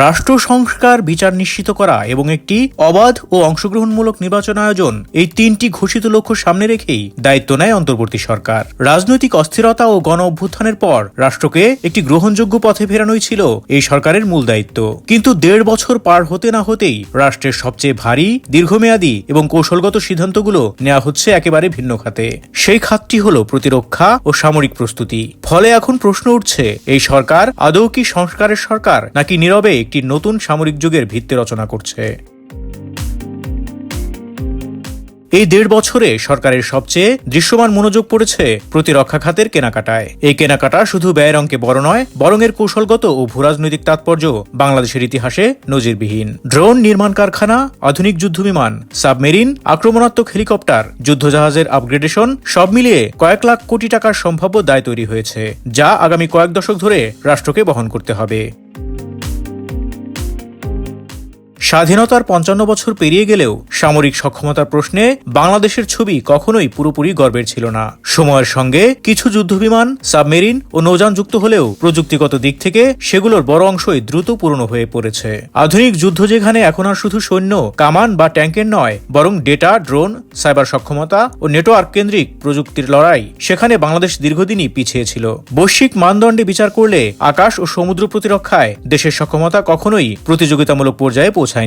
রাষ্ট্র সংস্কার, বিচার নিশ্চিত করা এবং একটি অবাধ ও অংশগ্রহণমূলক নির্বাচন আয়োজন, এই তিনটি ঘোষিত লক্ষ্য সামনে রেখেই দায়িত্ব নেয় অন্তর্বর্তী সরকার। রাজনৈতিক অস্থিরতা ও গণ অভ্যুত্থানের পর রাষ্ট্রকে একটি গ্রহণযোগ্য পথে ফেরানোই ছিল এই সরকারের মূল দায়িত্ব। কিন্তু ১.৫ বছর পার হতে না হতেই রাষ্ট্রের সবচেয়ে ভারী, দীর্ঘমেয়াদী এবং কৌশলগত সিদ্ধান্তগুলো নেওয়া হচ্ছে একেবারে ভিন্ন খাতে। সেই খাতটি হল প্রতিরক্ষা ও সামরিক প্রস্তুতি। ফলে এখন প্রশ্ন উঠছে, এই সরকার আদৌ কি সংস্কারের সরকার, নাকি নীরবে একটি নতুন সামরিক যুগের ভিত্তি রচনা করছে? এই ১.৫ বছরে সরকারের সবচেয়ে দৃশ্যমান মনোযোগ পড়েছে প্রতিরক্ষা খাতের কেনাকাটায়। এই কেনাকাটা শুধু ব্যয়ের অঙ্কে বড় নয়, বরং এর কৌশলগত ও ভূরাজনৈতিক তাৎপর্য বাংলাদেশের ইতিহাসে নজিরবিহীন। ড্রোন নির্মাণ কারখানা, আধুনিক যুদ্ধবিমান, সাবমেরিন, আক্রমণাত্মক হেলিকপ্টার, যুদ্ধজাহাজের আপগ্রেডেশন, সব মিলিয়ে কয়েক লাখ কোটি টাকার সম্ভাব্য দায় তৈরি হয়েছে, যা আগামী কয়েক দশক ধরে রাষ্ট্রকে বহন করতে হবে। স্বাধীনতার ৫৫ বছর পেরিয়ে গেলেও সামরিক সক্ষমতার প্রশ্নে বাংলাদেশের ছবি কখনোই পুরোপুরি গর্বের ছিল না। সময়ের সঙ্গে কিছু যুদ্ধবিমান, সাবমেরিন ও নৌযান যুক্ত হলেও প্রযুক্তিগত দিক থেকে সেগুলোর বড় অংশই দ্রুত পুরনো হয়ে পড়েছে। আধুনিক যুদ্ধ যেখানে এখন আর শুধু সৈন্য, কামান বা ট্যাঙ্কের নয়, বরং ডেটা, ড্রোন, সাইবার সক্ষমতা ও নেটওয়ার্ক কেন্দ্রিক প্রযুক্তির লড়াই, সেখানে বাংলাদেশ দীর্ঘদিনই পিছিয়ে ছিল। বৈশ্বিক মানদণ্ডে বিচার করলে আকাশ ও সমুদ্র প্রতিরক্ষায় দেশের সক্ষমতা কখনোই প্রতিযোগিতামূলক পর্যায়ে পৌঁছায়নি।